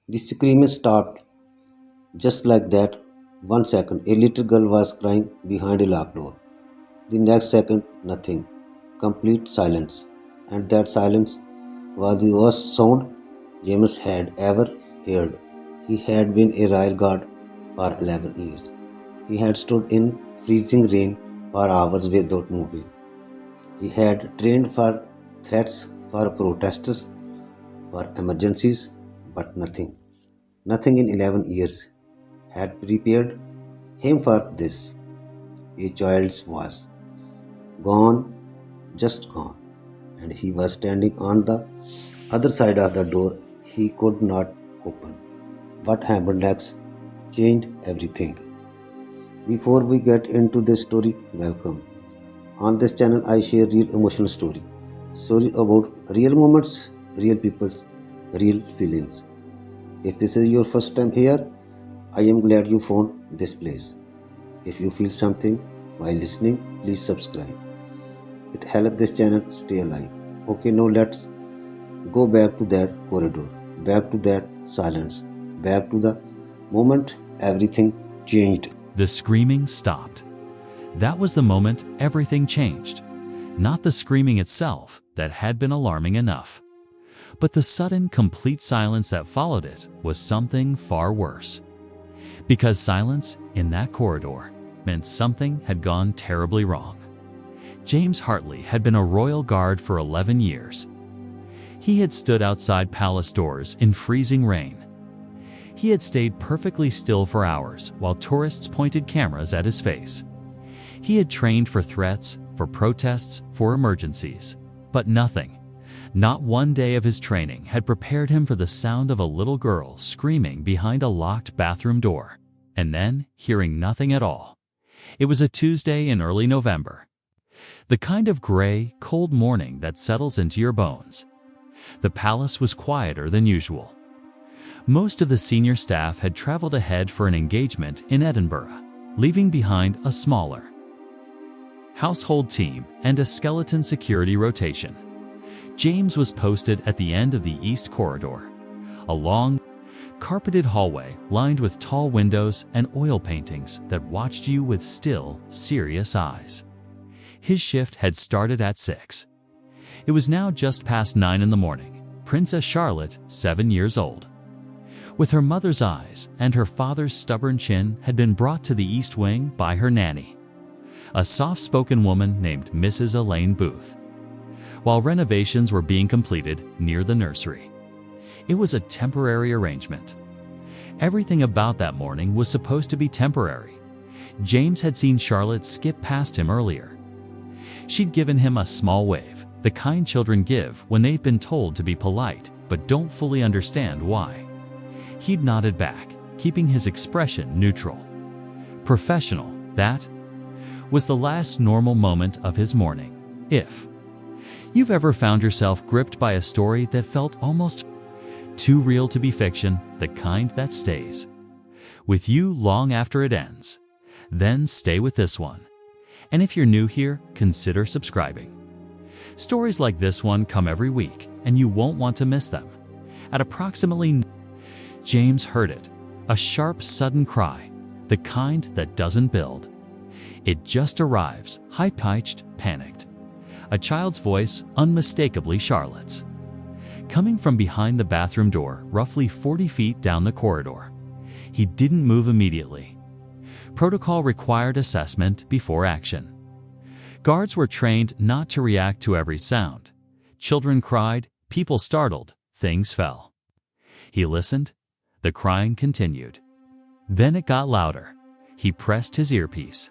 The screaming stopped just like that. 1 second, a little girl was crying behind a locked door. The next second, nothing. Complete silence. And that silence was the worst sound James had ever heard. He had been a royal guard for 11 years. He had stood in freezing rain for hours without moving. He had trained for threats, for protests, for emergencies, but nothing. Nothing in 11 years had prepared him for this. A child's voice. Gone, just gone. And he was standing on the other side of the door he could not open. What happened next changed everything. Before we get into this story, welcome. On this channel, I share real emotional story. Story about real moments, real people, real feelings. If this is your first time here, I am glad you found this place. If you feel something while listening, please subscribe. It helps this channel stay alive. Okay, now let's go back to that corridor, back to that silence, back to the moment everything changed. The screaming stopped. That was the moment everything changed. Not the screaming itself that had been alarming enough, but the sudden, complete silence that followed it was something far worse. Because silence in that corridor meant something had gone terribly wrong. James Hartley had been a royal guard for 11 years. He had stood outside palace doors in freezing rain. He had stayed perfectly still for hours while tourists pointed cameras at his face. He had trained for threats, for protests, for emergencies. But nothing, not one day of his training had prepared him for the sound of a little girl screaming behind a locked bathroom door, and then hearing nothing at all. It was a Tuesday in early November. The kind of gray, cold morning that settles into your bones. The palace was quieter than usual. Most of the senior staff had traveled ahead for an engagement in Edinburgh, leaving behind a smaller household team and a skeleton security rotation. James was posted at the end of the East Corridor, a long, carpeted hallway lined with tall windows and oil paintings that watched you with still, serious eyes. His shift had started at 6. It was now just past 9 in the morning. Princess Charlotte, 7 years old, with her mother's eyes and her father's stubborn chin, had been brought to the East Wing by her nanny, a soft-spoken woman named Mrs. Elaine Booth, while renovations were being completed near the nursery. It was a temporary arrangement. Everything about that morning was supposed to be temporary. James had seen Charlotte skip past him earlier. She'd given him a small wave, the kind children give when they've been told to be polite but don't fully understand why. He'd nodded back, keeping his expression neutral. Professional, that was the last normal moment of his morning. If you've ever found yourself gripped by a story that felt almost too real to be fiction, the kind that stays with you long after it ends, then stay with this one. And if you're new here, consider subscribing. Stories like this one come every week, and you won't want to miss them. At approximately James heard it, a sharp, sudden cry, the kind that doesn't build. It just arrives, high-pitched, panicked. A child's voice, unmistakably Charlotte's, coming from behind the bathroom door, roughly 40 feet down the corridor. He didn't move immediately. Protocol required assessment before action. Guards were trained not to react to every sound. Children cried, people startled, things fell. He listened. The crying continued. Then it got louder. He pressed his earpiece.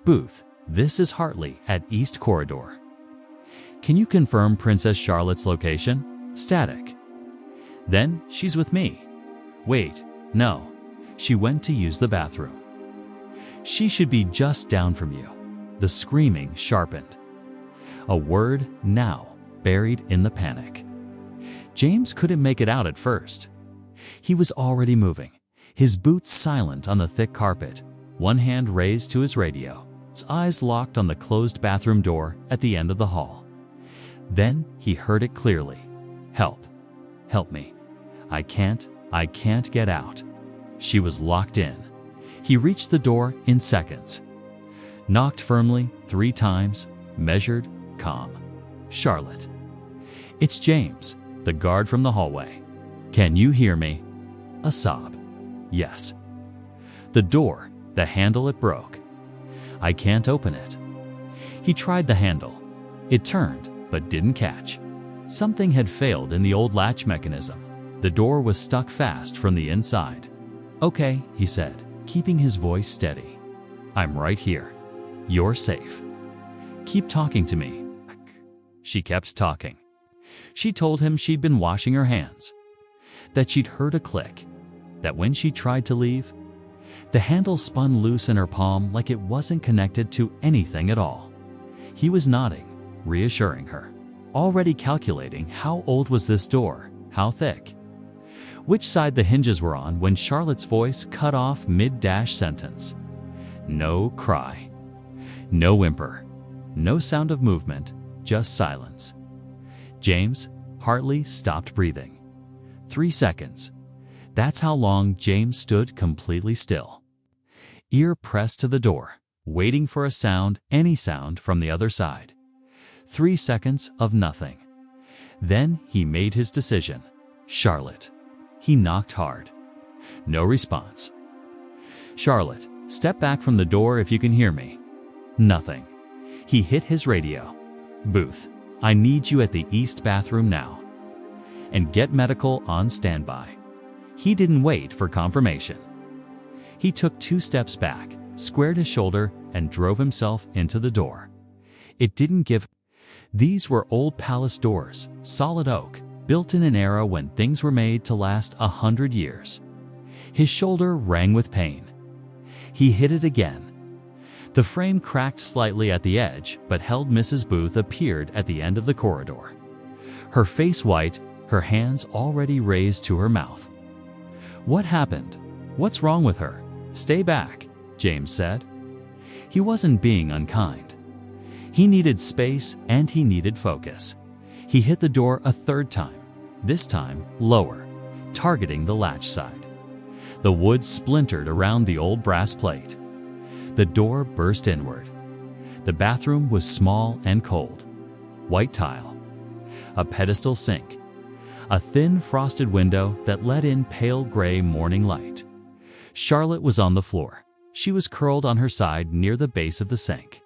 Booth, this is Hartley at East Corridor. Can you confirm Princess Charlotte's location? Static. Then she's with me. Wait, no. She went to use the bathroom. She should be just down from you. The screaming sharpened. A word, now, buried in the panic. James couldn't make it out at first. He was already moving, his boots silent on the thick carpet, one hand raised to his radio, his eyes locked on the closed bathroom door at the end of the hall. Then he heard it clearly. Help. Help me. I can't. I can't get out. She was locked in. He reached the door in seconds. Knocked firmly 3 times, measured, calm. Charlotte. It's James, the guard from the hallway. Can you hear me? A sob. Yes. The door, the handle it broke. I can't open it. He tried the handle. It turned, but didn't catch. Something had failed in the old latch mechanism. The door was stuck fast from the inside. Okay, he said, keeping his voice steady. I'm right here. You're safe. Keep talking to me. She kept talking. She told him she'd been washing her hands, that she'd heard a click, that when she tried to leave, the handle spun loose in her palm like it wasn't connected to anything at all. He was nodding, reassuring her, already calculating how old was this door, how thick, which side the hinges were on when Charlotte's voice cut off mid-sentence. No cry, no whimper, no sound of movement, just silence. James Hartley stopped breathing. 3 seconds. That's how long James stood completely still. Ear pressed to the door, waiting for a sound, any sound from the other side. 3 seconds of nothing. Then he made his decision. Charlotte. He knocked hard. No response. Charlotte, step back from the door if you can hear me. Nothing. He hit his radio. Booth, I need you at the east bathroom now. And get medical on standby. He didn't wait for confirmation. He took 2 steps back, squared his shoulder, and drove himself into the door. It didn't give. These were old palace doors, solid oak, built in an era when things were made to last 100 years. His shoulder rang with pain. He hit it again. The frame cracked slightly at the edge, but held. Mrs. Booth appeared at the end of the corridor. Her face white, her hands already raised to her mouth. What happened? What's wrong with her? Stay back, James said. He wasn't being unkind. He needed space and he needed focus. He hit the door a 3rd time, this time lower, targeting the latch side. The wood splintered around the old brass plate. The door burst inward. The bathroom was small and cold. White tile. A pedestal sink. A thin frosted window that let in pale gray morning light. Charlotte was on the floor. She was curled on her side near the base of the sink.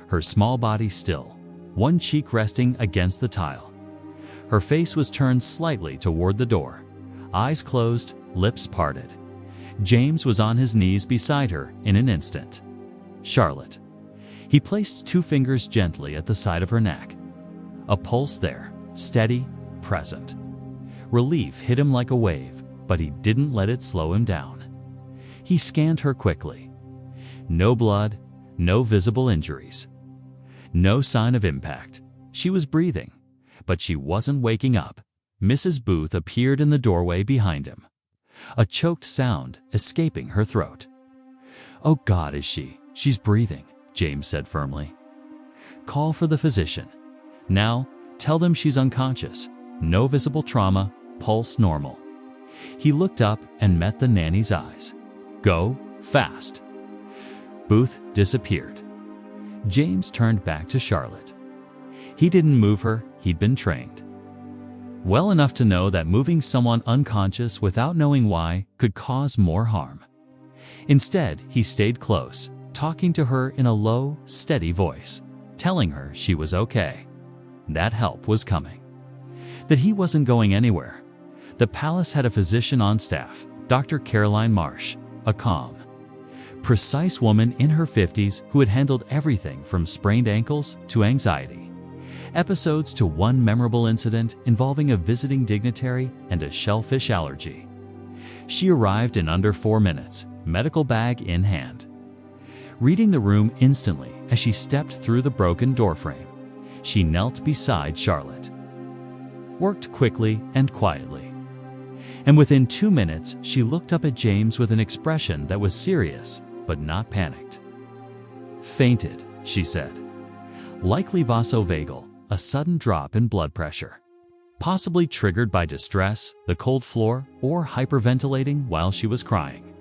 Her small body still, one cheek resting against the tile. Her face was turned slightly toward the door. Eyes closed, lips parted. James was on his knees beside her in an instant. Charlotte. He placed 2 fingers gently at the side of her neck. A pulse there, steady, present. Relief hit him like a wave, but he didn't let it slow him down. He scanned her quickly. No blood, no visible injuries. No sign of impact. She was breathing, but she wasn't waking up. Mrs. Booth appeared in the doorway behind him. A choked sound escaping her throat. Oh God, is she? She's breathing, James said firmly. Call for the physician. Now, tell them she's unconscious. No visible trauma, pulse normal. He looked up and met the nanny's eyes. Go, fast. Booth disappeared. James turned back to Charlotte. He didn't move her, he'd been trained well enough to know that moving someone unconscious without knowing why could cause more harm. Instead, he stayed close, talking to her in a low, steady voice, telling her she was okay. That help was coming. That he wasn't going anywhere. The palace had a physician on staff, Dr. Caroline Marsh, a calm, precise woman in her 50s who had handled everything from sprained ankles to anxiety. Episodes to one memorable incident involving a visiting dignitary and a shellfish allergy. She arrived in under 4 minutes, medical bag in hand. Reading the room instantly as she stepped through the broken doorframe, she knelt beside Charlotte. Worked quickly and quietly. And within 2 minutes, she looked up at James with an expression that was serious, but not panicked. Fainted, she said. Likely vasovagal, a sudden drop in blood pressure. possibly triggered by distress, the cold floor, or hyperventilating while she was crying.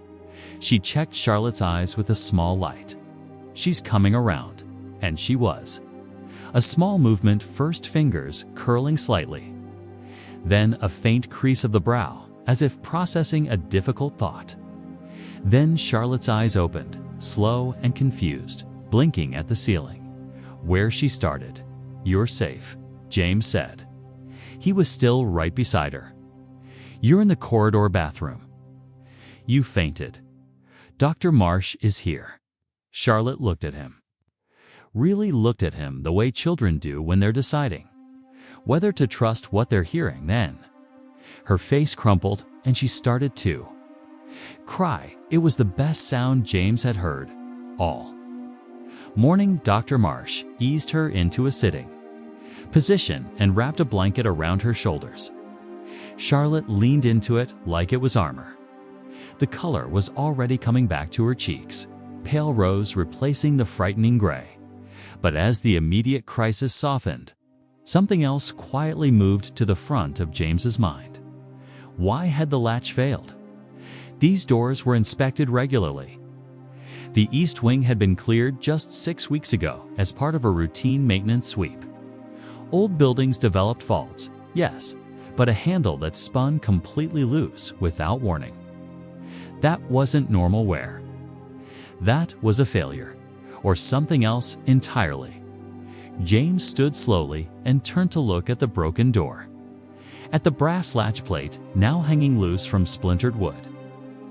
She checked Charlotte's eyes with a small light. She's coming around. And she was. A small movement, first fingers curling slightly. Then a faint crease of the brow, as if processing a difficult thought. Then Charlotte's eyes opened, slow and confused, blinking at the ceiling. Where she started. "You're safe," James said. He was still right beside her. "You're in the corridor bathroom. You fainted. Dr. Marsh is here." Charlotte looked at him. Really looked at him the way children do when they're deciding whether to trust what they're hearing then. Her face crumpled and she started to cry. It was the best sound James had heard all morning. Dr. Marsh eased her into a sitting position and wrapped a blanket around her shoulders. Charlotte leaned into it like it was armor. The color was already coming back to her cheeks, pale rose replacing the frightening gray. But as the immediate crisis softened, something else quietly moved to the front of James's mind. Why had the latch failed? These doors were inspected regularly. The east wing had been cleared just 6 weeks ago as part of a routine maintenance sweep. Old buildings developed faults, yes, but a handle that spun completely loose without warning. That wasn't normal wear. That was a failure, or something else entirely. James stood slowly and turned to look at the broken door. At the brass latch plate, now hanging loose from splintered wood.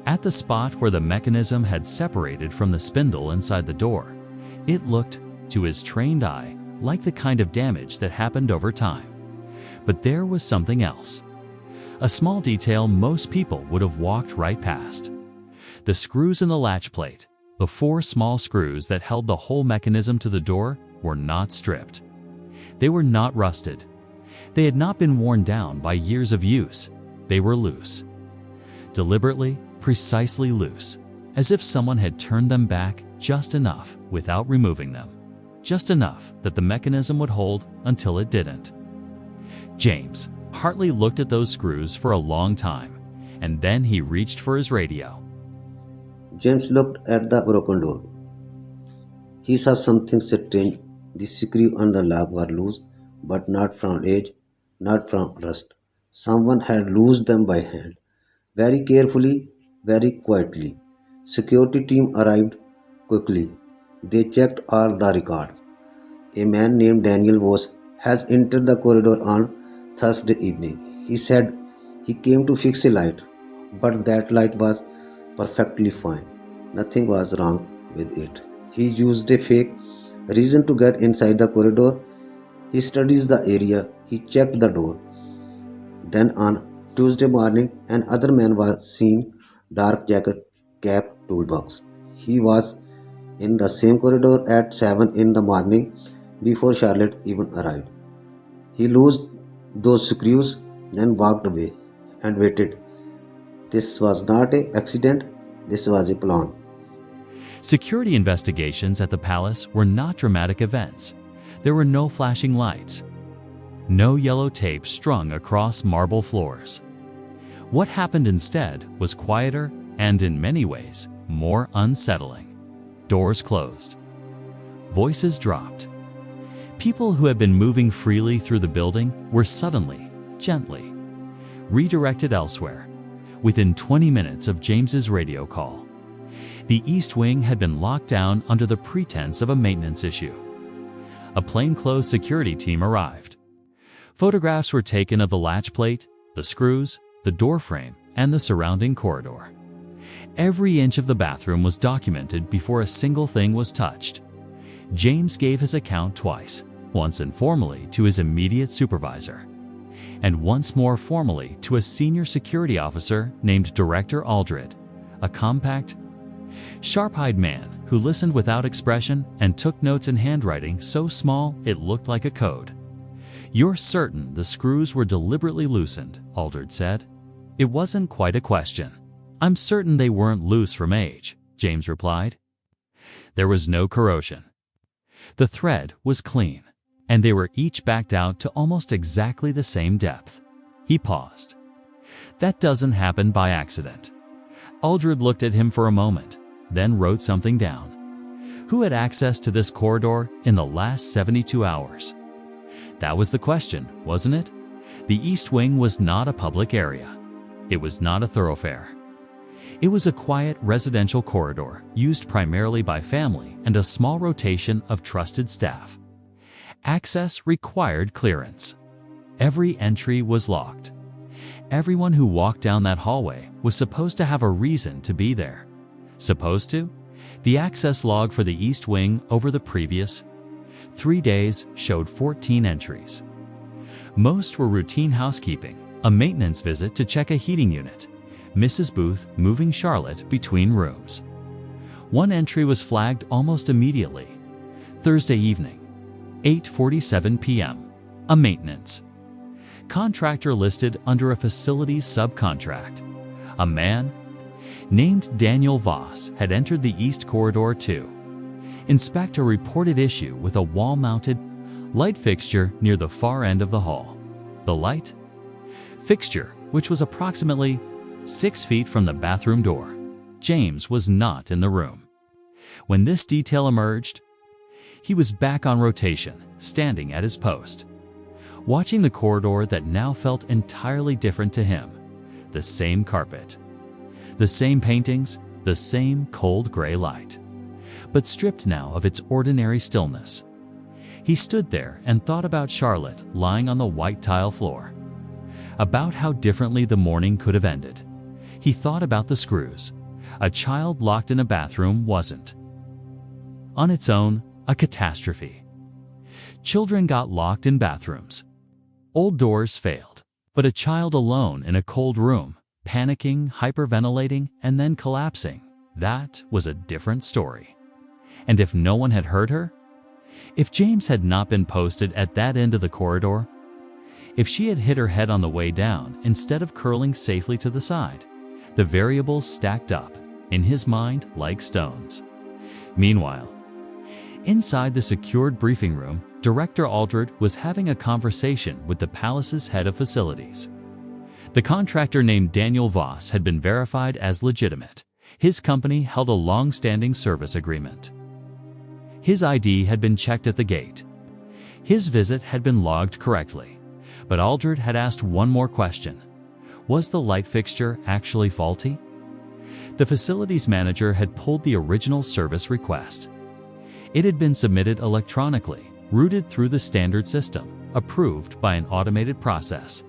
At the spot where the mechanism had separated from the spindle inside the door, it looked, to his trained eye, like the kind of damage that happened over time. But there was something else. A small detail most people would have walked right past. The screws in the latch plate, the 4 small screws that held the whole mechanism to the door, were not stripped. They were not rusted. They had not been worn down by years of use. They were loose. Deliberately, precisely loose, as if someone had turned them back just enough without removing them. Just enough that the mechanism would hold until it didn't. James Hartley looked at those screws for a long time, and then he reached for his radio. James looked at the broken door. He saw something strange. The screw and the lock were loose, but not from age, not from rust. Someone had loosed them by hand, very carefully, very quietly. Security team arrived quickly. They checked all the records. A man named Daniel Voss has entered the corridor on Thursday evening. He said he came to fix a light, but that light was perfectly fine. Nothing was wrong with it. He used a fake reason to get inside the corridor. He studies the area. He checked the door. Then on Tuesday morning, another man was seen, dark jacket, cap, toolbox. He was in the same corridor at 7 in the morning before Charlotte even arrived. He loosed those screws, then walked away and waited. This was not an accident, this was a plan. Security investigations at the palace were not dramatic events. There were no flashing lights, no yellow tape strung across marble floors. What happened instead was quieter and, in many ways, more unsettling. Doors closed. Voices dropped. People who had been moving freely through the building were suddenly, gently, redirected elsewhere. Within 20 minutes of James's radio call, the East Wing had been locked down under the pretense of a maintenance issue. A plainclothes security team arrived. Photographs were taken of the latch plate, the screws, the door frame, and the surrounding corridor. Every inch of the bathroom was documented before a single thing was touched. James gave his account twice, once informally to his immediate supervisor, and once more formally to a senior security officer named Director Aldred, a compact, sharp-eyed man who listened without expression and took notes in handwriting so small it looked like a code. "You're certain the screws were deliberately loosened," Aldred said. "It wasn't quite a question." "I'm certain they weren't loose from age," James replied. There was no corrosion. The thread was clean, and they were each backed out to almost exactly the same depth. He paused. That doesn't happen by accident. Aldred looked at him for a moment, then wrote something down. Who had access to this corridor in the last 72 hours? That was the question, wasn't it? The East Wing was not a public area. It was not a thoroughfare. It was a quiet residential corridor used primarily by family and a small rotation of trusted staff. Access required clearance. Every entry was locked. Everyone who walked down that hallway was supposed to have a reason to be there. Supposed to? The access log for the East Wing over the previous 3 days showed 14 entries. Most were routine housekeeping, a maintenance visit to check a heating unit, Mrs. Booth moving Charlotte between rooms. One entry was flagged almost immediately. Thursday evening, 8:47 p.m., a maintenance. Contractor listed under a facilities subcontract. A man named Daniel Voss had entered the East Corridor to inspect a reported issue with a wall-mounted light fixture near the far end of the hall. The light fixture, which was approximately 6 feet from the bathroom door. James was not in the room. When this detail emerged, he was back on rotation, standing at his post, watching the corridor that now felt entirely different to him. The same carpet, the same paintings, the same cold gray light, but stripped now of its ordinary stillness. He stood there and thought about Charlotte lying on the white tile floor, about how differently the morning could have ended. He thought about the screws. A child locked in a bathroom wasn't, on its own, a catastrophe. Children got locked in bathrooms. Old doors failed. But a child alone in a cold room, panicking, hyperventilating, and then collapsing, that was a different story. And if no one had heard her? If James had not been posted at that end of the corridor? If she had hit her head on the way down instead of curling safely to the side? The variables stacked up, in his mind, like stones. Meanwhile, inside the secured briefing room, Director Aldred was having a conversation with the palace's head of facilities. The contractor named Daniel Voss had been verified as legitimate. His company held a long-standing service agreement. His ID had been checked at the gate. His visit had been logged correctly. But Aldred had asked one more question. Was the light fixture actually faulty? The facilities manager had pulled the original service request. It had been submitted electronically, routed through the standard system, approved by an automated process.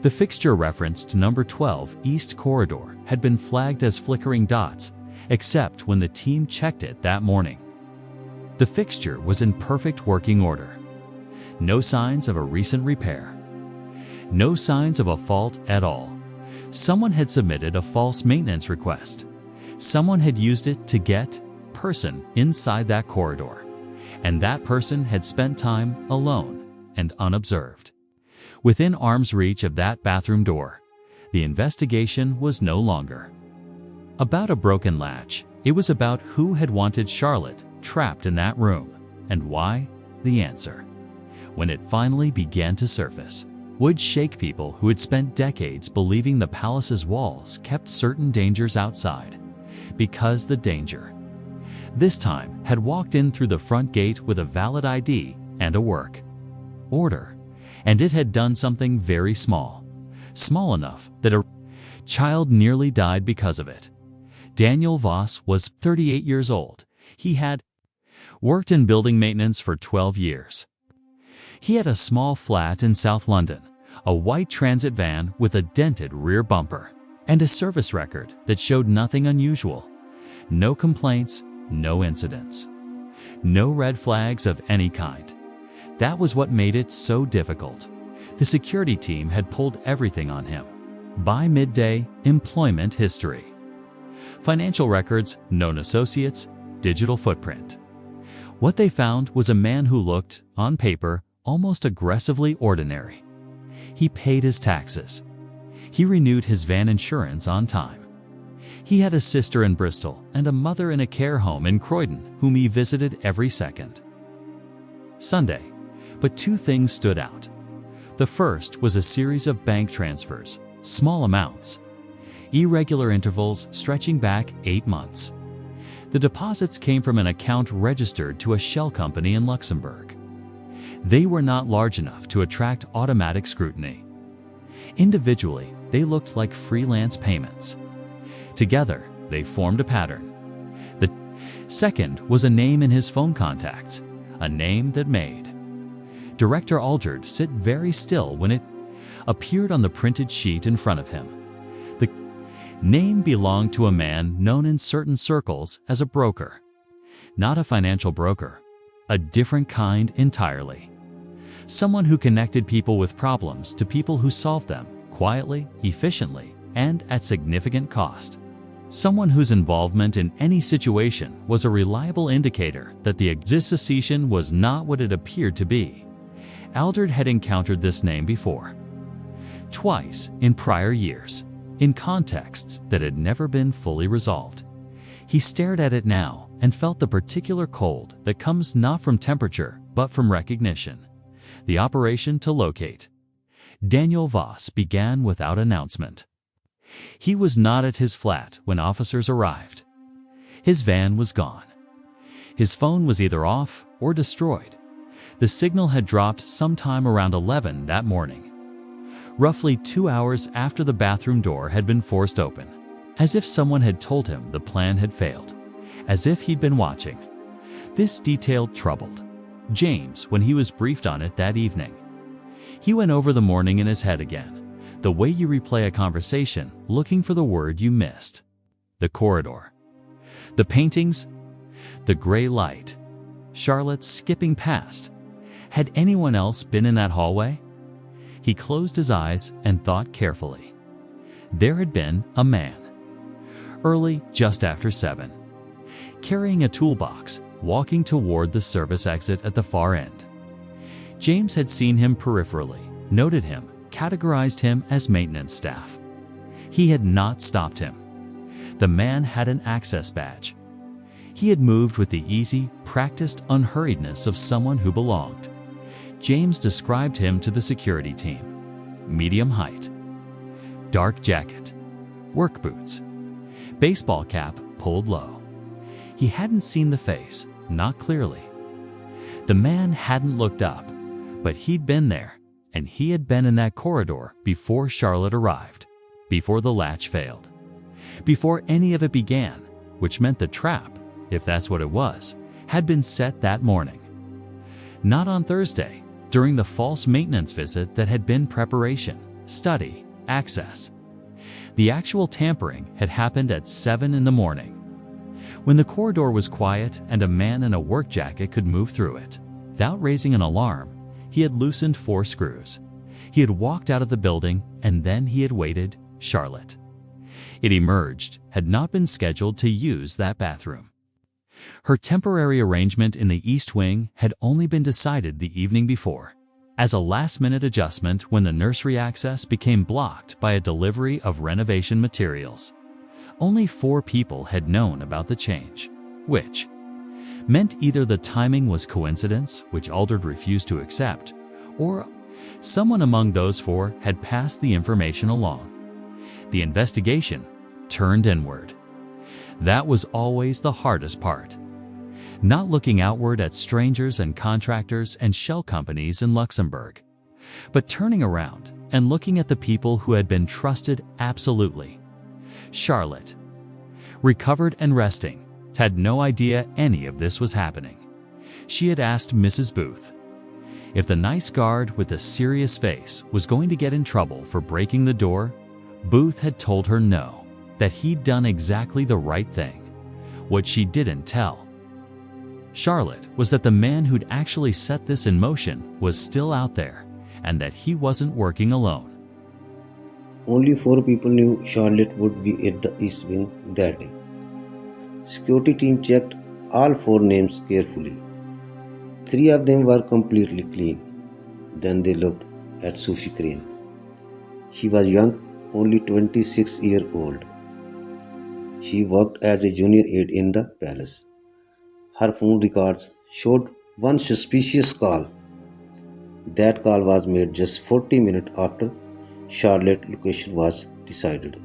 The fixture referenced number 12 East Corridor had been flagged as flickering dots, except when the team checked it that morning. The fixture was in perfect working order. No signs of a recent repair. No signs of a fault at all. Someone had submitted a false maintenance request. Someone had used it to get person inside that corridor. And that person had spent time alone and unobserved. Within arm's reach of that bathroom door, the investigation was no longer about a broken latch. It was about who had wanted Charlotte trapped in that room, and why. The answer, when it finally began to surface, would shake people who had spent decades believing the palace's walls kept certain dangers outside, because the danger, this time, had walked in through the front gate with a valid ID and a work order, and it had done something very small, small enough that a child nearly died because of it. Daniel Voss was 38 years old. He had worked in building maintenance for 12 years. He had a small flat in South London, a white transit van with a dented rear bumper, and a service record that showed nothing unusual. No complaints, no incidents, no red flags of any kind. That was what made it so difficult. The security team had pulled everything on him. By midday, employment history, financial records, known associates, digital footprint. What they found was a man who looked, on paper, almost aggressively ordinary. He paid his taxes. He renewed his van insurance on time. He had a sister in Bristol and a mother in a care home in Croydon whom he visited every second. Sunday, But two things stood out. The first was a series of bank transfers, small amounts, irregular intervals stretching back 8 months. The deposits came from an account registered to a shell company in Luxembourg. They were not large enough to attract automatic scrutiny. Individually, they looked like freelance payments. Together, they formed a pattern. The second was a name in his phone contacts, a name that made Director Aldred sit very still when it appeared on the printed sheet in front of him. The name belonged to a man known in certain circles as a broker. Not a financial broker, a different kind entirely. Someone who connected people with problems to people who solved them quietly, efficiently, and at significant cost. Someone whose involvement in any situation was a reliable indicator that the existence was not what it appeared to be. Aldred had encountered this name before. Twice in prior years, in contexts that had never been fully resolved. He stared at it now and felt the particular cold that comes not from temperature but from recognition. The operation to locate Daniel Voss began without announcement. He was not at his flat when officers arrived. His van was gone. His phone was either off or destroyed. The signal had dropped sometime around 11 that morning, roughly 2 hours after the bathroom door had been forced open, as if someone had told him the plan had failed, as if he'd been watching. This detail troubled James when he was briefed on it that evening. He went over the morning in his head again, the way you replay a conversation looking for the word you missed. The corridor, the paintings, the gray light, Charlotte skipping past. Had anyone else been in that hallway? He closed his eyes and thought carefully. There had been a man, early just after 7, carrying a toolbox, walking toward the service exit at the far end. James had seen him peripherally, noted him, categorized him as maintenance staff. He had not stopped him. The man had an access badge. He had moved with the easy, practiced unhurriedness of someone who belonged. James described him to the security team. Medium height, dark jacket, work boots, baseball cap pulled low. He hadn't seen the face, not clearly. The man hadn't looked up, but he'd been there, and he had been in that corridor before Charlotte arrived, before the latch failed, before any of it began, which meant the trap, if that's what it was, had been set that morning. Not on Thursday, during the false maintenance visit that had been preparation, study, access. The actual tampering had happened at 7 in the morning, when the corridor was quiet and a man in a work jacket could move through it. Without raising an alarm, he had loosened 4 screws. He had walked out of the building, and then he had waited Charlotte. It emerged, had not been scheduled to use that bathroom. Her temporary arrangement in the East Wing had only been decided the evening before, as a last-minute adjustment when the nursery access became blocked by a delivery of renovation materials. Only 4 people had known about the change, which meant either the timing was coincidence, which Aldred refused to accept, or someone among those 4 had passed the information along. The investigation turned inward. That was always the hardest part. Not looking outward at strangers and contractors and shell companies in Luxembourg, but turning around and looking at the people who had been trusted absolutely. Charlotte, recovered and resting, had no idea any of this was happening. She had asked Mrs. Booth if the nice guard with the serious face was going to get in trouble for breaking the door. Booth had told her no, that he'd done exactly the right thing. What she didn't tell Charlotte was that the man who'd actually set this in motion was still out there, and that he wasn't working alone. Only 4 people knew Charlotte would be at the East Wing that day. Security team checked all 4 names carefully. 3 of them were completely clean. Then they looked at Sophie Crane. She was young, only 26 years old. She worked as a junior aide in the palace. Her phone records showed one suspicious call That call was made just 40 minutes after Charlotte location was decided.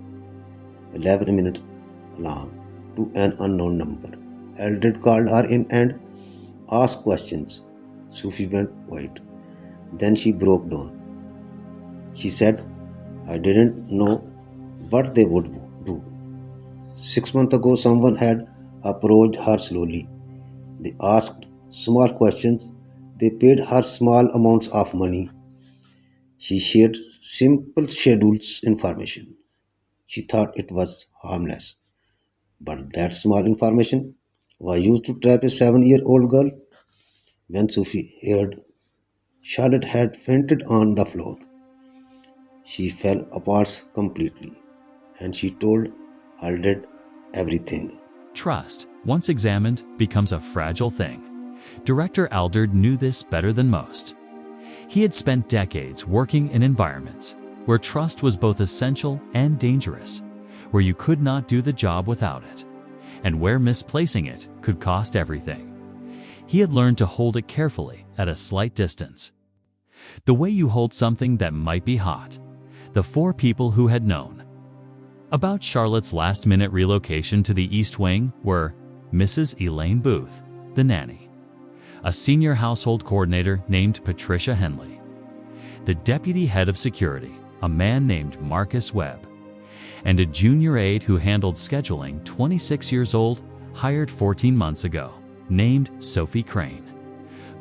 11 minutes alarm to an unknown number. Eldred called her in and asked questions. Sophie went white. Then she broke down. She said, I didn't know what they would do. 6 months ago, someone had approached her slowly. They asked small questions. They paid her small amounts of money. She shared simple schedules information. She thought it was harmless. But that small information was used to trap a 7-year-old girl. When Sophie heard Charlotte had fainted on the floor, she fell apart completely and she told Aldred everything. Trust, once examined, becomes a fragile thing. Director Aldred knew this better than most. He had spent decades working in environments where trust was both essential and dangerous, where you could not do the job without it, and where misplacing it could cost everything. He had learned to hold it carefully at a slight distance. The way you hold something that might be hot. The four people who had known about Charlotte's last-minute relocation to the East Wing were Mrs. Elaine Booth, the nanny, a senior household coordinator named Patricia Henley, the deputy head of security, a man named Marcus Webb, and a junior aide who handled scheduling, 26 years old, hired 14 months ago, named Sophie Crane.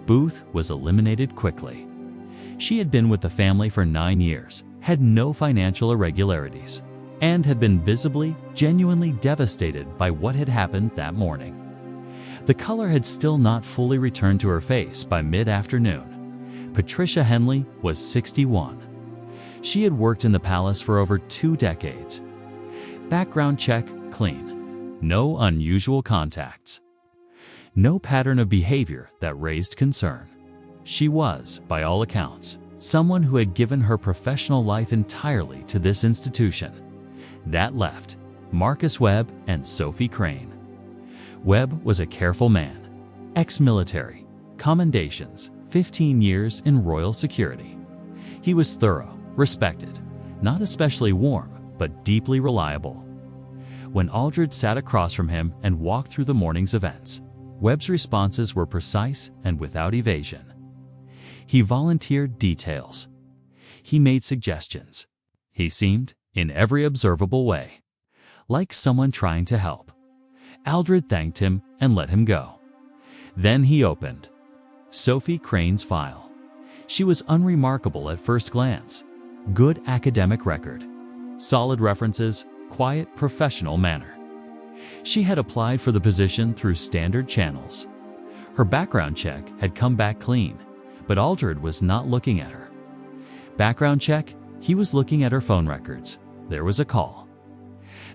Booth was eliminated quickly. She had been with the family for 9 years, had no financial irregularities, and had been visibly, genuinely devastated by what had happened that morning. The color had still not fully returned to her face by mid-afternoon. Patricia Henley was 61. She had worked in the palace for over 2 decades. Background check, clean. No unusual contacts. No pattern of behavior that raised concern. She was, by all accounts, someone who had given her professional life entirely to this institution. That left Marcus Webb and Sophie Crane. Webb was a careful man, ex-military, commendations, 15 years in royal security. He was thorough, respected, not especially warm, but deeply reliable. When Aldred sat across from him and walked through the morning's events, Webb's responses were precise and without evasion. He volunteered details. He made suggestions. He seemed, in every observable way, like someone trying to help. Aldred thanked him and let him go. Then he opened Sophie Crane's file. She was unremarkable at first glance. Good academic record, solid references, quiet professional manner. She had applied for the position through standard channels. Her background check had come back clean, but Aldred was not looking at her. Background check, he was looking at her phone records. There was a call.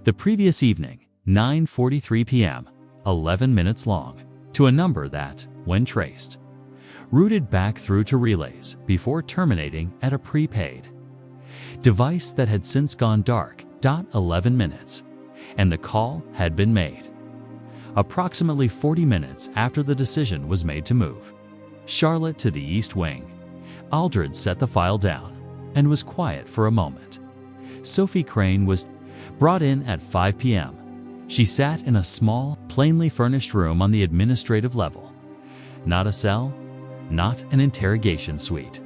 The previous evening, 9:43 p.m., 11 minutes long, to a number that, when traced, routed back through to relays before terminating at a prepaid device that had since gone dark, 11 minutes, and the call had been made. Approximately 40 minutes after the decision was made to move Charlotte to the East Wing, Aldred set the file down and was quiet for a moment. Sophie Crane was brought in at 5 p.m. She sat in a small, plainly furnished room on the administrative level. Not a cell, not an interrogation suite.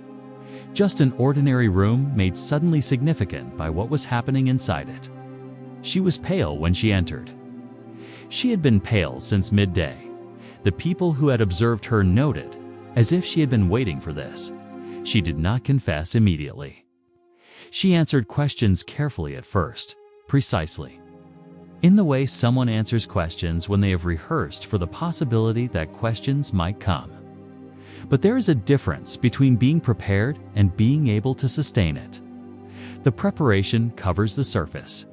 Just an ordinary room made suddenly significant by what was happening inside it. She was pale when she entered. She had been pale since midday. The people who had observed her noted, as if she had been waiting for this. She did not confess immediately. She answered questions carefully at first, precisely, in the way someone answers questions when they have rehearsed for the possibility that questions might come. But there is a difference between being prepared and being able to sustain it. The preparation covers the surface.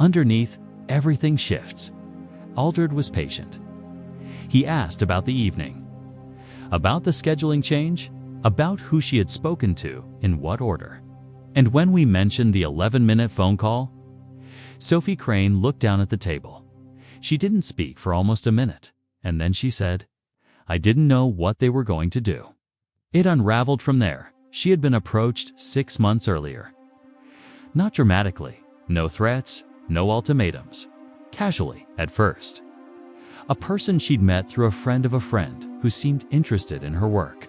Underneath, everything shifts. Aldred was patient. He asked about the evening, about the scheduling change, about who she had spoken to, in what order. And when we mentioned the 11-minute phone call, Sophie Crane looked down at the table. She didn't speak for almost a minute, and then she said, I didn't know what they were going to do. It unraveled from there. She had been approached 6 months earlier. Not dramatically, no threats, no ultimatums. Casually, at first. A person she'd met through a friend of a friend who seemed interested in her work.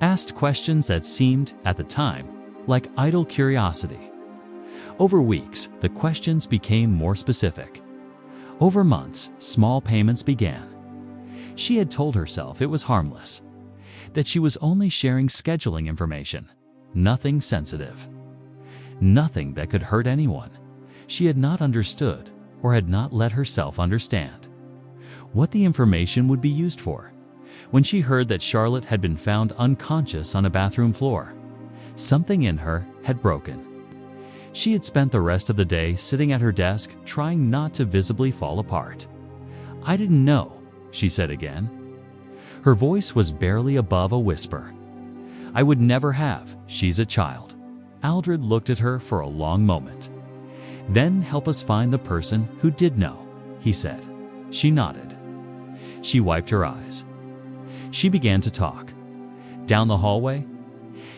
Asked questions that seemed, at the time, like idle curiosity. Over weeks, the questions became more specific. Over months, small payments began. She had told herself it was harmless, that she was only sharing scheduling information, nothing sensitive, nothing that could hurt anyone. She had not understood, or had not let herself understand, what the information would be used for. When she heard that Charlotte had been found unconscious on a bathroom floor, something in her had broken. She had spent the rest of the day sitting at her desk trying not to visibly fall apart. "I didn't know," she said again. Her voice was barely above a whisper. "I would never have. She's a child." Aldred looked at her for a long moment. "Then help us find the person who did know," he said. She nodded. She wiped her eyes. She began to talk. Down the hallway,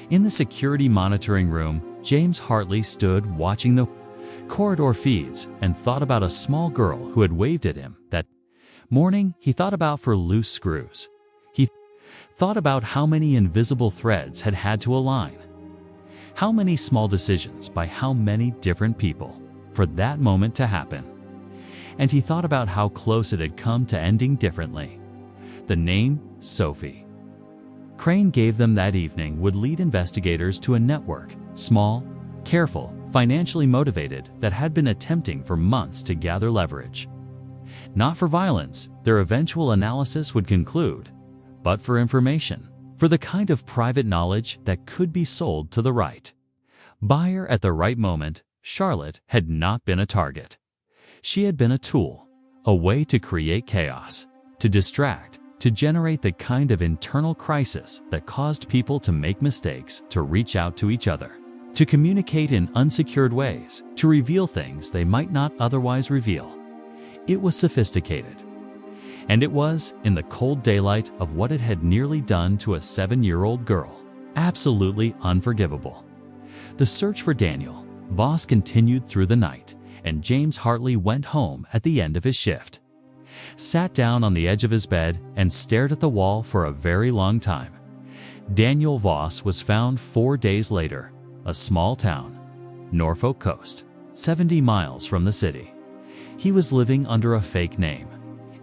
in the security monitoring room, James Hartley stood watching the corridor feeds and thought about a small girl who had waved at him that morning. He thought about for loose screws. He thought about how many invisible threads had to align. How many small decisions by how many different people for that moment to happen. And he thought about how close it had come to ending differently. The name, Sophie Crane gave them that evening, would lead investigators to a network, small, careful, financially motivated, that had been attempting for months to gather leverage. Not for violence, their eventual analysis would conclude, but for information, for the kind of private knowledge that could be sold to the right buyer at the right moment. Charlotte had not been a target. She had been a tool, a way to create chaos, to distract, to generate the kind of internal crisis that caused people to make mistakes, to reach out to each other, to communicate in unsecured ways, to reveal things they might not otherwise reveal. It was sophisticated. And it was, in the cold daylight of what it had nearly done to a 7-year-old girl, absolutely unforgivable. The search for Daniel Voss continued through the night, and James Hartley went home at the end of his shift. Sat down on the edge of his bed and stared at the wall for a very long time. Daniel Voss was found 4 days later, a small town, Norfolk coast, 70 miles from the city. He was living under a fake name.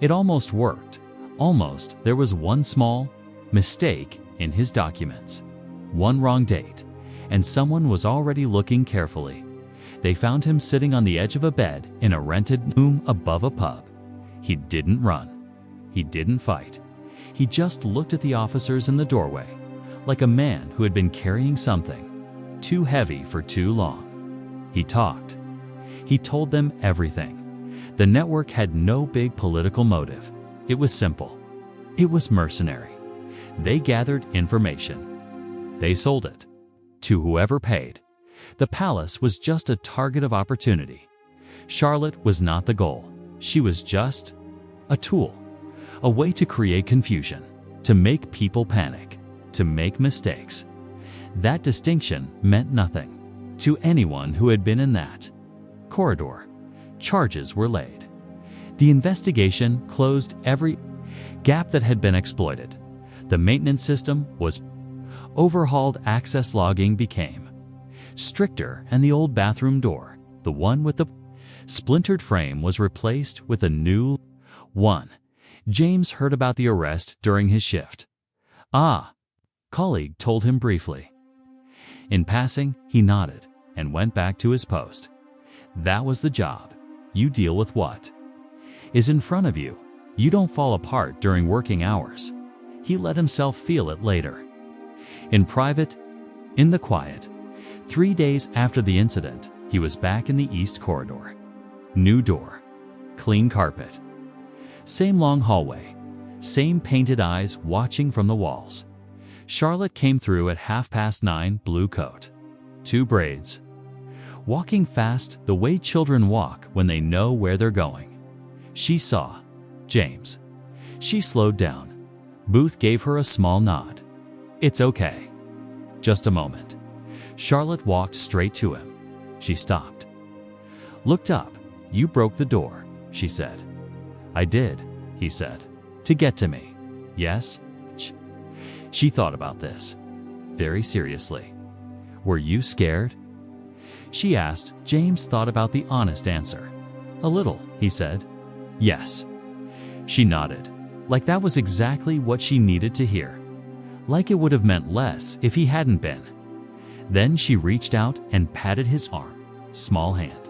It almost worked. Almost. There was one small mistake in his documents. One wrong date, and someone was already looking carefully. They found him sitting on the edge of a bed in a rented room above a pub. He didn't run. He didn't fight. He just looked at the officers in the doorway, like a man who had been carrying something too heavy for too long. He talked. He told them everything. The network had no big political motive. It was simple. It was mercenary. They gathered information. They sold it to whoever paid. The palace was just a target of opportunity. Charlotte was not the goal. She was just a tool, a way to create confusion, to make people panic, to make mistakes. That distinction meant nothing to anyone who had been in that corridor. Charges were laid. The investigation closed every gap that had been exploited. The maintenance system was overhauled. Access logging became stricter, and the old bathroom door, the one with the splintered frame, was replaced with a new one. James heard about the arrest during his shift. Colleague told him briefly. In passing, he nodded and went back to his post. That was the job. You deal with what is in front of you. You don't fall apart during working hours. He let himself feel it later. In private, in the quiet, 3 days after the incident, he was back in the East Corridor. New door, clean carpet, same long hallway, same painted eyes watching from the walls. Charlotte came through at 9:30, blue coat, 2 braids, walking fast the way children walk when they know where they're going. She saw James. She slowed down. Booth gave her a small nod. It's okay. Just a moment. Charlotte walked straight to him. She stopped. Looked up. You broke the door, she said. I did, he said. To get to me. Yes? She thought about this. Very seriously. Were you scared? She asked. James thought about the honest answer. A little, he said. Yes. She nodded. Like that was exactly what she needed to hear. Like it would have meant less if he hadn't been. Then she reached out and patted his arm. Small hand.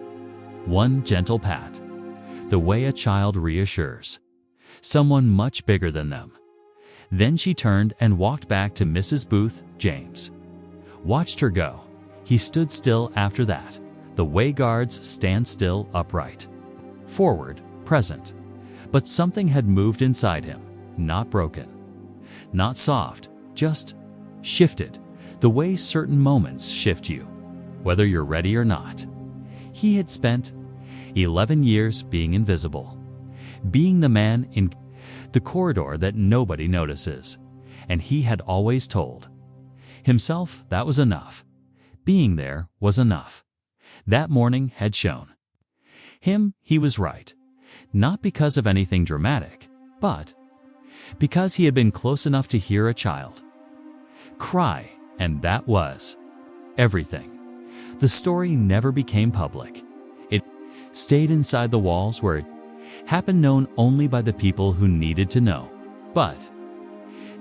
One gentle pat. The way a child reassures. Someone much bigger than them. Then she turned and walked back to Mrs. Booth. James watched her go. He stood still after that, the way guards stand still upright. Forward, present. But something had moved inside him, not broken. Not soft, just shifted, the way certain moments shift you, whether you're ready or not. He had spent 11 years being invisible, being the man in the corridor that nobody notices, and he had always told himself that was enough. Being there was enough. That morning had shown him he was right, not because of anything dramatic, but because he had been close enough to hear a child cry, and that was everything. The story never became public. It stayed inside the walls where it happened, known only by the people who needed to know. But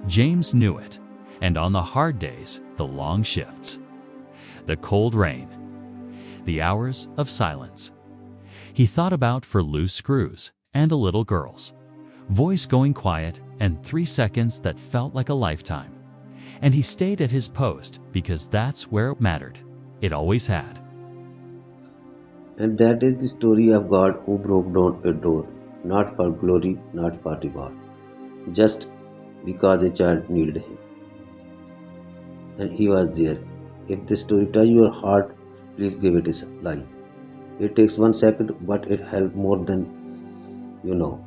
James knew it, and on the hard days, the long shifts, the cold rain, the hours of silence, he thought about for loose screws and a little girl's voice going quiet, and 3 seconds that felt like a lifetime. And he stayed at his post because that's where it mattered. It always had. And that is the story of God who broke down a door, not for glory, not for reward, just because a child needed him. And he was there. If this story touched your heart, please give it a like. It takes 1 second, but it helps more than you know.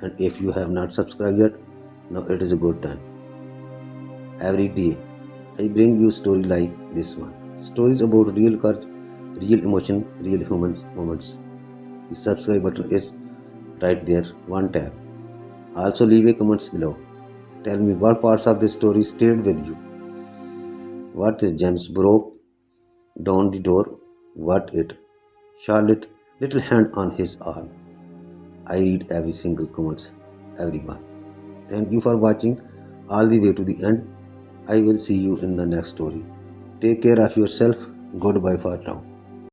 And if you have not subscribed yet, now it is a good time. Every day, I bring you story like this one. Stories about real courage, real emotion, real human moments. The subscribe button is right there, one tap. Also leave a comments below. Tell me what parts of this story stayed with you. What is James broke down the door? What it? Charlotte, little hand on his arm. I read every single comments, everyone. Thank you for watching all the way to the end. I will see you in the next story. Take care of yourself. Goodbye for now.